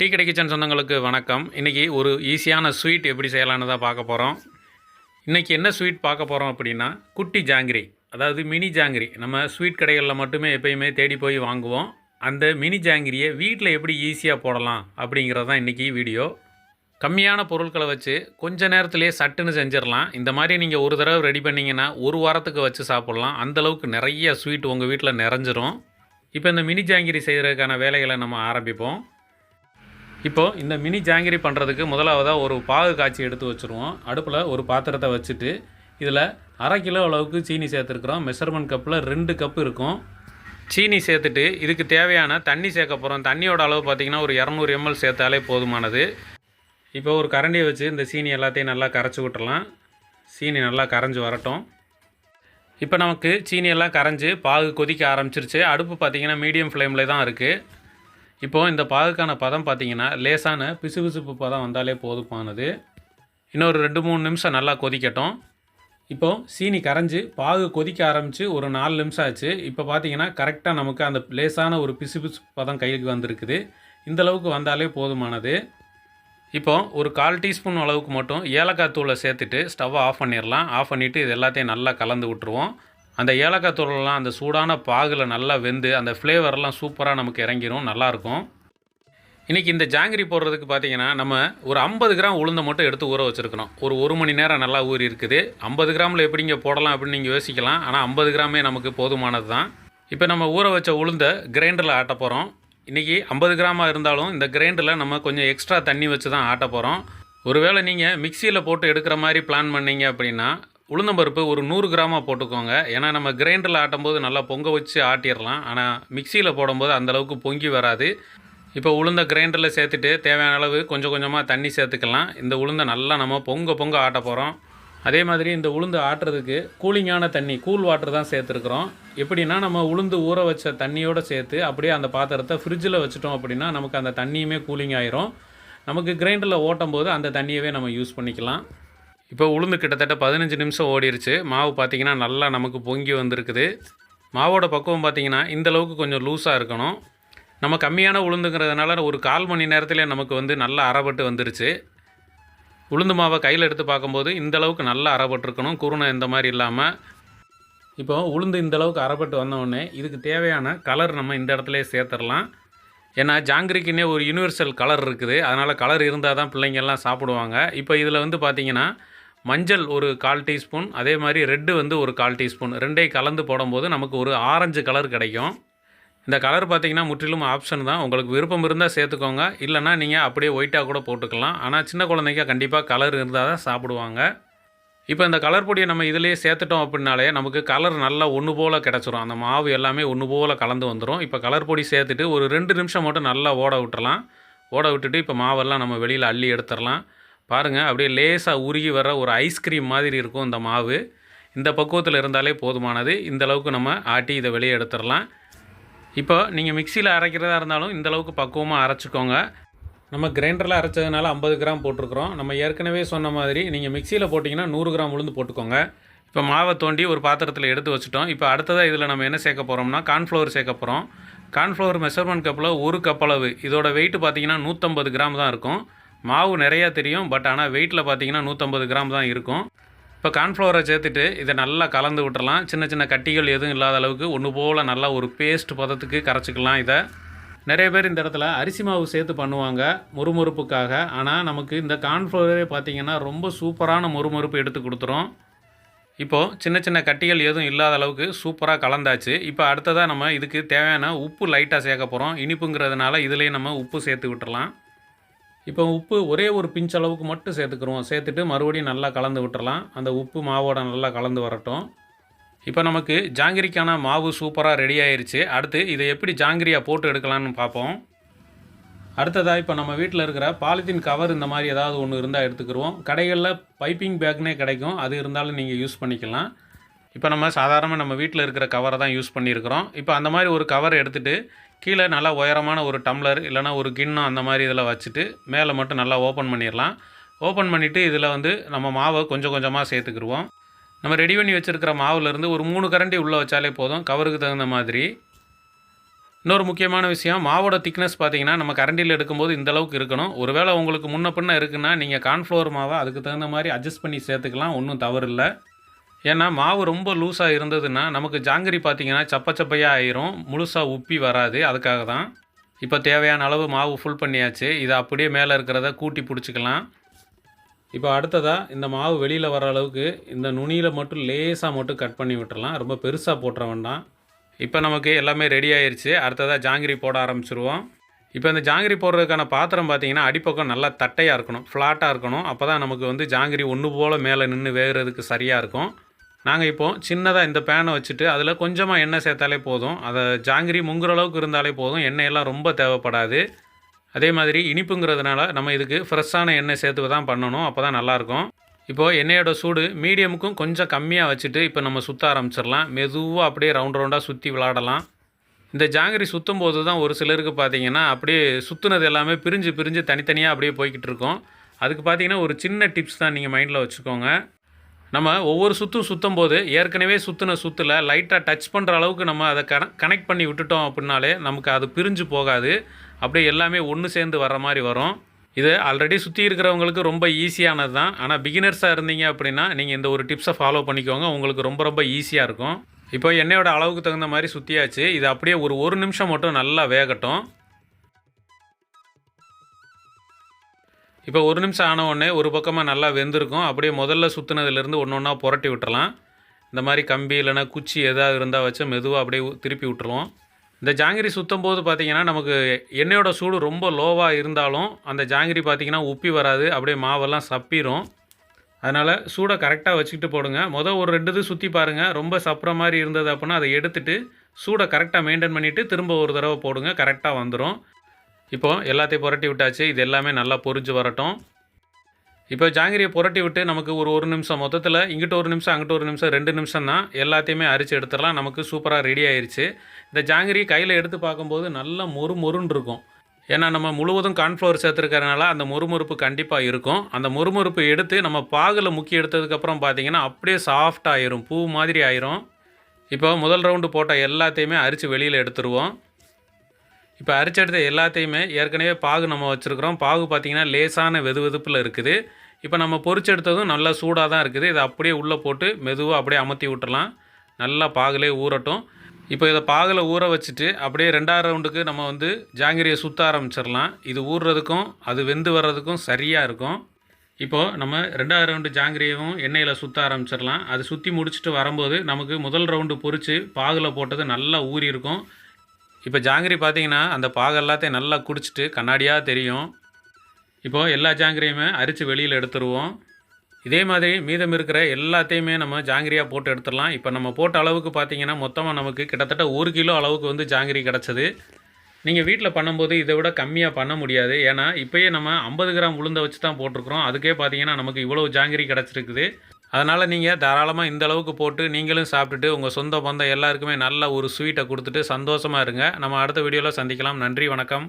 Tea கடை kitchen சொந்தங்களுக்கு வணக்கம். இன்றைக்கி ஒரு ஈஸியான ஸ்வீட் எப்படி செய்யலான்னு தான் பார்க்க போகிறோம். இன்றைக்கி என்ன ஸ்வீட் பார்க்க போகிறோம் அப்படின்னா, குட்டி ஜாங்கிரி, அதாவது மினி ஜாங்கிரி. நம்ம ஸ்வீட் கடைகளில் மட்டுமே எப்பயுமே தேடி போய் வாங்குவோம். அந்த மினி ஜாங்கிரியை வீட்டில் எப்படி ஈஸியாக போடலாம் அப்படிங்கிறது தான் இன்றைக்கி வீடியோ. கம்மியான பொருட்களை வச்சு கொஞ்ச நேரத்துலேயே சட்டுன்னு செஞ்சிடலாம். இந்த மாதிரி நீங்கள் ஒரு தடவை ரெடி பண்ணிங்கன்னா ஒரு வாரத்துக்கு வச்சு சாப்பிட்லாம். அந்தளவுக்கு நிறைய ஸ்வீட் உங்கள் வீட்டில் நிறைஞ்சிரும். இப்போ இந்த மினி ஜாங்கிரி செய்கிறதுக்கான வேலைகளை நம்ம ஆரம்பிப்போம். இப்போது இந்த மினி ஜாங்கிரி பண்ணுறதுக்கு முதலாவதாக ஒரு பாகு காய்ச்சி எடுத்து வச்சுருவோம். அடுப்பில் ஒரு பாத்திரத்தை வச்சுட்டு இதில் 1/2 கிலோ அளவுக்கு சீனி சேர்த்துருக்குறோம். மெஷர்மெண்ட் கப்பில் 2 கப்பு இருக்கும். சீனி சேர்த்துட்டு இதுக்கு தேவையான தண்ணி சேர்க்க போகிறோம். தண்ணியோட அளவு பார்த்திங்கன்னா ஒரு 200 ml சேர்த்தாலே போதுமானது. இப்போ ஒரு கரண்டியை வச்சு இந்த சீனி எல்லாத்தையும் நல்லா கரைச்சி விட்டுறலாம். சீனி நல்லா கரைஞ்சி வரட்டும். இப்போ நமக்கு சீனியெல்லாம் கரைஞ்சி பாகு கொதிக்க ஆரம்பிச்சிருச்சு. அடுப்பு பார்த்திங்கன்னா மீடியம் ஃப்ளேமில் தான் இருக்குது. இப்போது இந்த பாகுக்கான பதம் பார்த்திங்கன்னா லேசான பிசுபிசுப்பு பதம் வந்தாலே போதுமானது. இன்னொரு 2-3 நிமிஷம் நல்லா கொதிக்கட்டும். இப்போது சீனி கரைஞ்சி பாகு கொதிக்க ஆரம்பித்து ஒரு 4 நிமிஷம் ஆச்சு. இப்போ பார்த்திங்கன்னா கரெக்டாக நமக்கு அந்த லேசான ஒரு பிசுபிசுப்பு பதம் கைக்கு வந்திருக்குது. இந்தளவுக்கு வந்தாலே போதுமானது. இப்போது ஒரு 1/4 டீஸ்பூன் அளவுக்கு மட்டும் ஏலக்காய் தூளை சேர்த்துட்டு ஸ்டவ்வை ஆஃப் பண்ணிடலாம். ஆஃப் பண்ணிவிட்டு இது எல்லாத்தையும் நல்லா கலந்து விட்டுருவோம். அந்த ஏலக்காய் தூளெல்லாம் அந்த சூடான பாகில் நல்லா வெந்து அந்த ஃப்ளேவரெல்லாம் சூப்பராக நமக்கு இறங்கிடும், நல்லாயிருக்கும். இன்றைக்கி இந்த ஜாங்கிரி போடுறதுக்கு பார்த்திங்கன்னா நம்ம ஒரு 50 கிராம் உளுந்தை மட்டும் எடுத்து ஊற வச்சுருக்கணும். ஒரு 1 மணி நேரம் நல்லா ஊறி இருக்குது. 50 கிராமில் எப்படிங்க போடலாம் அப்படின்னு நீங்கள் யோசிக்கலாம். ஆனால் 50 கிராமே நமக்கு போதுமானது தான். இப்போ நம்ம ஊற வச்ச உளுந்தை கிரைண்டரில் ஆட்ட போகிறோம். இன்றைக்கி 50 கிராமாக இருந்தாலும் இந்த கிரைண்டரில் நம்ம கொஞ்சம் எக்ஸ்ட்ரா தண்ணி வச்சு தான் ஆட்ட போகிறோம். ஒருவேளை நீங்கள் மிக்சியில் போட்டு எடுக்கிற மாதிரி பிளான் பண்ணிங்க அப்படின்னா உளுந்தம்பருப்பு ஒரு 100 கிராமாக போட்டுக்கோங்க. ஏன்னா நம்ம கிரைண்டரில் ஆட்டும்போது நல்லா பொங்க வச்சு ஆட்டிடலாம். ஆனால் மிக்சியில் போடும்போது அந்தளவுக்கு பொங்கி வராது. இப்போ உளுந்தை கிரைண்டரில் சேர்த்துட்டு தேவையான அளவு கொஞ்சம் கொஞ்சமாக தண்ணி சேர்த்துக்கலாம். இந்த உளுந்தை நல்லா நம்ம பொங்க ஆட்ட போகிறோம். அதே மாதிரி இந்த உளுந்து ஆட்டுறதுக்கு கூலிங்கான தண்ணி, கூல் வாட்டர் தான் சேர்த்துருக்குறோம். எப்படின்னா நம்ம உளுந்து ஊற வச்ச தண்ணியோடு சேர்த்து அப்படியே அந்த பாத்திரத்தை ஃப்ரிட்ஜில் வச்சுட்டோம் அப்படின்னா நமக்கு அந்த தண்ணியுமே கூலிங் ஆயிரும். நமக்கு கிரைண்டரில் ஓட்டும் போது அந்த தண்ணியவே நம்ம யூஸ் பண்ணிக்கலாம். இப்போ உளுந்து கிட்டத்தட்ட 15 நிமிஷம் ஓடிடுச்சு. மாவு பார்த்திங்கன்னா நல்லா நமக்கு பொங்கி வந்திருக்குது. மாவோட பக்குவம் பார்த்திங்கன்னா இந்தளவுக்கு கொஞ்சம் லூஸாக இருக்கணும். நம்ம கம்மியான உளுந்துங்கிறதுனால ஒரு 1/4 மணி நேரத்திலே நமக்கு வந்து நல்லா அரைப்பட்டு வந்துருச்சு. உளுந்து மாவை கையில் எடுத்து பார்க்கும்போது இந்தளவுக்கு நல்லா அரைப்பட்டுருக்கணும், குருணை இந்த மாதிரி இல்லாமல். இப்போ உளுந்து இந்தளவுக்கு அரைப்பட்டு வந்தோடனே இதுக்கு தேவையான கலர் நம்ம இந்த இடத்துல சேர்த்துடலாம். ஏன்னா ஜாங்கிரிக்குன்னே ஒரு யூனிவர்சல் கலர் இருக்குது. அதனால் கலர் இருந்தால் தான் பிள்ளைங்கள்லாம் சாப்பிடுவாங்க. இப்போ இதில் வந்து பார்த்திங்கன்னா மஞ்சள் ஒரு 1/4 டீஸ்பூன், அதே மாதிரி ரெட்டு வந்து ஒரு 1/4 டீஸ்பூன், ரெண்டையும் கலந்து போடும்போது நமக்கு ஒரு ஆரஞ்சு கலர் கிடைக்கும். இந்த கலர் பார்த்திங்கன்னா முற்றிலும் ஆப்ஷன் தான். உங்களுக்கு விருப்பம் இருந்தால் சேர்த்துக்கோங்க, இல்லைனா நீங்கள் அப்படியே ஒயிட்டாக கூட போட்டுக்கலாம். ஆனால் சின்ன குழந்தைங்க கண்டிப்பாக கலர் இருந்தால் தான் சாப்பிடுவாங்க. இப்போ இந்த கலர் பொடியை நம்ம இதிலேயே சேர்த்துட்டோம் அப்படின்னாலே நமக்கு கலர் நல்லா ஒன்று போல் கிடச்சிரும். அந்த மாவு எல்லாமே ஒன்று போல் கலந்து வந்துடும். இப்போ கலர் பொடி சேர்த்துட்டு ஒரு 2 நிமிஷம் மட்டும் நல்லா ஓட விட்டுறலாம். ஓட விட்டுட்டு இப்போ மாவெல்லாம் நம்ம வெளியில் அள்ளி எடுத்துடலாம். பாருங்கள், அப்படியே லேசாக உருகி வர ஒரு ஐஸ்கிரீம் மாதிரி இருக்கும் இந்த மாவு. இந்த பக்குவத்தில் இருந்தாலே போதுமானது. இந்தளவுக்கு நம்ம ஆட்டி இதை வெளியே எடுத்துடலாம். இப்போ நீங்கள் மிக்சியில் அரைக்கிறதா இருந்தாலும் இந்தளவுக்கு பக்குவமாக அரைச்சிக்கோங்க. நம்ம கிரைண்டரில் அரைச்சதுனால 50 கிராம் போட்டிருக்கிறோம். நம்ம ஏற்கனவே சொன்ன மாதிரி நீங்கள் மிக்சியில் போட்டிங்கன்னா 100 கிராம் உளுந்து போட்டுக்கோங்க. இப்போ மாவை தோண்டி ஒரு பாத்திரத்தில் எடுத்து வச்சுட்டோம். இப்போ அடுத்ததாக இதில் நம்ம என்ன சேர்க்க போகிறோம்னா கார்ன்ஃப்ளவர் சேர்க்க போகிறோம். கார்ன்ஃப்ளவர் மெஷர்மெண்ட் கப்பில் 1 கப் அளவு. இதோட வெயிட்டு பார்த்திங்கன்னா 150 கிராம் தான் இருக்கும். மாவு நிறையா தெரியும், பட் ஆனால் வெயிட்டில் பார்த்திங்கன்னா 150 கிராம் தான் இருக்கும். இப்போ கார்ன்ஃப்ளவரை சேர்த்துட்டு இதை நல்லா கலந்து விட்டுறலாம். சின்ன சின்ன கட்டிகள் எதுவும் இல்லாத அளவுக்கு ஒன்று போல் நல்லா ஒரு பேஸ்ட் பதத்துக்கு கரைச்சிக்கலாம். இதை நிறைய பேர் இந்த இடத்துல அரிசி மாவு சேர்த்து பண்ணுவாங்க முறுமுறுப்புக்காக. ஆனால் நமக்கு இந்த கார்ன்ஃப்ளவரே பார்த்திங்கன்னா ரொம்ப சூப்பரான முறுமுறுப்பு எடுத்து கொடுத்துரும். இப்போது சின்ன சின்ன கட்டிகள் எதுவும் இல்லாத அளவுக்கு சூப்பராக கலந்தாச்சு. இப்போ அடுத்ததாக நம்ம இதுக்கு தேவையான உப்பு லைட்டாக சேர்க்க போகிறோம். இனிப்புங்கிறதுனால இதிலேயே நம்ம உப்பு சேர்த்து விட்டுறலாம். இப்போ உப்பு ஒரே ஒரு பிஞ்ச் அளவுக்கு மட்டும் சேர்த்துக்குருவோம். சேர்த்துட்டு மறுபடியும் நல்லா கலந்து விட்டுறலாம். அந்த உப்பு மாவோட நல்லா கலந்து வரட்டும். இப்போ நமக்கு ஜாங்கிரிக்கான மாவு சூப்பராக ரெடி ஆயிடுச்சு. அடுத்து இதை எப்படி ஜாங்கிரியாக போட்டு எடுக்கலான்னு பார்ப்போம். அடுத்ததாக இப்போ நம்ம வீட்டில் இருக்கிற பாலித்தீன் கவர் இந்த மாதிரி ஏதாவது ஒன்று இருந்தால் எடுத்துக்கிடுவோம். கடைகளில் பைப்பிங் பேக்னே கிடைக்கும், அது இருந்தாலும் நீங்கள் யூஸ் பண்ணிக்கலாம். இப்போ நம்ம சாதாரணமாக நம்ம வீட்டில் இருக்கிற கவரை தான் யூஸ் பண்ணியிருக்கிறோம். இப்போ அந்த மாதிரி ஒரு கவர் எடுத்துகிட்டு கீழே நல்லா உயரமான ஒரு டம்ளர் இல்லைனா ஒரு கிண்ணம் அந்த மாதிரி இதில் வச்சுட்டு மேலே மட்டும் நல்லா ஓப்பன் பண்ணிடலாம். ஓப்பன் பண்ணிவிட்டு இதில் வந்து நம்ம மாவை கொஞ்சம் கொஞ்சமாக சேர்த்துக்கிடுவோம். நம்ம ரெடி பண்ணி வச்சுருக்கிற மாவுலேருந்து ஒரு 3 கரண்டி உள்ளே வச்சாலே போதும், கவருக்கு தகுந்த மாதிரி. இன்னொரு முக்கியமான விஷயம், மாவோட திக்னஸ் பார்த்தீங்கன்னா, நம்ம கரண்டியில் எடுக்கும்போது இந்த அளவுக்கு இருக்கணும். ஒருவேளை உங்களுக்கு முன்ன பின்ன இருக்குன்னா, நீங்கள் கார்ன்ஃப்ளவர் மாவை அதுக்கு தகுந்த மாதிரி அட்ஜஸ்ட் பண்ணி சேர்த்துக்கலாம். ஒன்றும் தவறு இல்ல. ஏன்னா, மாவு ரொம்ப லூஸா இருந்ததுன்னா, நமக்கு ஜாங்கிரி பார்த்தீங்கன்னா, சப்ப சப்பையா ஆயிரும். முழுசா உப்பி வராது. அதுக்காக தான். இப்போ தேவையான அளவு மாவு ஃபுல் பண்ணியாச்சு. இதை அப்படியே மேலே இருக்கிறத கூட்டி பிடிச்சிக்கலாம். இப்போ அடுத்ததா இந்த மாவு வெளியில் வர அளவுக்கு இந்த நுனியில் மட்டும் லேசாக மட்டும் கட் பண்ணி விட்டுறலாம். ரொம்ப பெருசாக போட்டுற வேண்டாம். இப்போ நமக்கு எல்லாமே ரெடி ஆயிருச்சு. அடுத்ததாக ஜாங்கிரி போட ஆரம்பிச்சிருவோம். இப்போ இந்த ஜாங்கிரி போடுறதுக்கான பாத்திரம் பார்த்தீங்கன்னா, அடிப்பக்கம் நல்லா தட்டையாக இருக்கணும், ஃப்ளாட்டாக இருக்கணும். அப்போ தான் நமக்கு வந்து ஜாங்கிரி ஒன்று போல் மேலே நின்று வேகிறதுக்கு சரியாக இருக்கும். நாங்கள் இப்போ சின்னதாக இந்த பேனை வச்சுட்டு அதில் கொஞ்சமாக எண்ணெய் சேர்த்தாலே போதும். அதை ஜாங்கிரி முங்குற அளவுக்கு இருந்தாலே போதும். எண்ணெயெல்லாம் ரொம்ப தேவைப்படாது. அதே மாதிரி இனிப்புங்கிறதுனால நம்ம இதுக்கு ஃப்ரெஷ்ஷான எண்ணெய் சேர்த்து தான் பண்ணணும். அப்போ தான் நல்லாயிருக்கும். இப்போது எண்ணெயோட சூடு மீடியமுக்கும் கொஞ்சம் கம்மியாக வச்சுட்டு இப்போ நம்ம சுற்ற ஆரம்பிச்சிடலாம். மெதுவாக அப்படியே ரவுண்டாக சுற்றி விளாடலாம். இந்த ஜாங்கிரி சுற்றும் போது தான் ஒரு சிலருக்கு பார்த்தீங்கன்னா, அப்படியே சுற்றுனது எல்லாமே பிரிஞ்சு பிரிஞ்சு தனித்தனியாக அப்படியே போய்கிட்டு இருக்கும். அதுக்கு பார்த்தீங்கன்னா ஒரு சின்ன டிப்ஸ் தான் நீங்கள் மைண்டில் வச்சுக்கோங்க. நம்ம ஒவ்வொரு சுற்றும் போது ஏற்கனவே சுற்றின சுற்றில் லைட்டாக டச் பண்ணுற அளவுக்கு நம்ம அதை கனெக்ட் பண்ணி விட்டுட்டோம் அப்படின்னாலே நமக்கு அது பிரிஞ்சு போகாது. அப்படியே எல்லாமே ஒன்று சேர்ந்து வர்ற மாதிரி வரும். இது ஆல்ரெடி சுற்றி இருக்கிறவங்களுக்கு ரொம்ப ஈஸியானது தான். ஆனால் பிகினர்ஸாக இருந்தீங்க அப்படின்னா நீங்கள் இந்த ஒரு டிப்ஸை ஃபாலோ பண்ணிக்கோங்க. உங்களுக்கு ரொம்ப ரொம்ப ஈஸியாக இருக்கும். இப்போ எண்ணெயோட அளவுக்கு தகுந்த மாதிரி சுற்றியாச்சு. இது அப்படியே ஒரு நிமிஷம் மட்டும் நல்லா வேகட்டும். இப்போ ஒரு நிமிஷம் ஆன உடனே ஒரு பக்கமாக நல்லா வெந்திருக்கும். அப்படியே முதல்ல சுற்றுனதுலேருந்து ஒன்று ஒன்றா புரட்டி விட்டுறலாம். இந்த மாதிரி கம்பி இல்லைனா குச்சி எதாவது இருந்தால் வச்சு மெதுவாக அப்படியே திருப்பி விட்டுருவோம். இந்த ஜாங்கிரி சுற்றும் போது பார்த்திங்கன்னா, நமக்கு எண்ணெயோட சூடு ரொம்ப லோவாக இருந்தாலும் அந்த ஜாங்கிரி பார்த்திங்கன்னா உப்பி வராது. அப்படியே மாவெல்லாம் சப்பிரும். அதனால் சூடை கரெக்டாக வச்சுக்கிட்டு போடுங்க. ஒரு 2 இது சுற்றி பாருங்கள். ரொம்ப சப்புற மாதிரி இருந்தது அப்படின்னா அதை எடுத்துகிட்டு சூடை கரெக்டாக மெயின்டைன் பண்ணிவிட்டு திரும்ப ஒரு தடவை போடுங்க. கரெக்டாக வந்துடும். இப்போது எல்லாத்தையும் புரட்டி விட்டாச்சு. இது எல்லாமே நல்லா பொரிஞ்சு வரட்டும். இப்போ ஜாங்கிரியை புரட்டி விட்டு நமக்கு ஒரு நிமிஷம் மொத்தத்தில் இங்கிட்ட ஒரு நிமிஷம் அங்கிட்ட ஒரு நிமிஷம் 2 நிமிஷம் தான். எல்லாத்தையுமே அரிச்சு எடுத்துடலாம். நமக்கு சூப்பராக ரெடி ஆயிடுச்சு. இந்த ஜாங்கிரி கையில் எடுத்து பார்க்கும்போது நல்லா மொறுன்னு இருக்கும். ஏன்னா நம்ம முழுவதும் கார்ன்ஃப்ளவர் சேர்த்துருக்கறனால அந்த மொறுமொறுப்பு கண்டிப்பாக இருக்கும். அந்த மொறுமொறுப்பு எடுத்து நம்ம பாகில் முக்கி எடுத்ததுக்கப்புறம் பார்த்திங்கன்னா அப்படியே சாஃப்டாக ஆயிரும், பூ மாதிரி ஆயிரும். இப்போ முதல் ரவுண்டு போட்ட எல்லாத்தையுமே அரிச்சு வெளியில் எடுத்துருவோம். இப்போ அரிச்செடுத்த எல்லாத்தையுமே ஏற்கனவே பாகு நம்ம வச்சுருக்குறோம். பாகு பார்த்திங்கன்னா லேசான வெதுவெதுப்பில் இருக்குது. இப்போ நம்ம பொரிச்செடுத்ததும் நல்லா சூடாக தான் இருக்குது. இதை அப்படியே உள்ளே போட்டு மெதுவாக அப்படியே அமர்த்தி விட்டுறலாம். நல்லா பாகிலே ஊறட்டும். இப்போ இதை பாகில் ஊற வச்சுட்டு அப்படியே 2வது ரவுண்டுக்கு நம்ம வந்து ஜாங்கிரியை சுற்ற ஆரம்பிச்சிடலாம். இது ஊறுறதுக்கும் அது வெந்து வர்றதுக்கும் சரியாக இருக்கும். இப்போது நம்ம 2வது ரவுண்டு ஜாங்கிரியவும் எண்ணெயில் சுற்ற ஆரம்பிச்சிடலாம். அது சுற்றி முடிச்சுட்டு வரும்போது நமக்கு முதல் ரவுண்டு பொரித்து பாகில் போட்டது நல்லா ஊறி இருக்கும். இப்போ ஜாங்கிரி பார்த்திங்கன்னா அந்த பாகு எல்லாத்தையும் நல்லா குடிச்சிட்டு கண்ணாடியாக தெரியும். இப்போது எல்லா ஜாங்கிரியுமே அரித்து வெளியில் எடுத்துருவோம். இதே மாதிரி மீதம் இருக்கிற எல்லாத்தையுமே நம்ம ஜாங்கிரியாக போட்டு எடுத்துடலாம். இப்போ நம்ம போட்ட அளவுக்கு பார்த்திங்கன்னா மொத்தமாக நமக்கு கிட்டத்தட்ட 1 கிலோ அளவுக்கு வந்து ஜாங்கிரி கிடச்சிது. நீங்கள் வீட்டில் பண்ணும்போது இதை விட கம்மியாக பண்ண முடியாது. ஏன்னா இப்போயே நம்ம 50 கிராம் உளுந்தை வச்சு தான் போட்டிருக்கிறோம். அதுக்கே பார்த்திங்கன்னா நமக்கு இவ்வளோ ஜாங்கிரி கிடச்சிருக்குது. அதனால் நீங்கள் தாராளமாக இந்த அளவுக்கு போட்டு நீங்களும் சாப்பிட்டுட்டு உங்கள் சொந்த பந்தம் எல்லாருக்குமே நல்ல ஒரு ஸ்வீட்டை கொடுத்துட்டு சந்தோஷமாக இருங்க. நம்ம அடுத்த வீடியோவில் சந்திக்கலாம். நன்றி, வணக்கம்.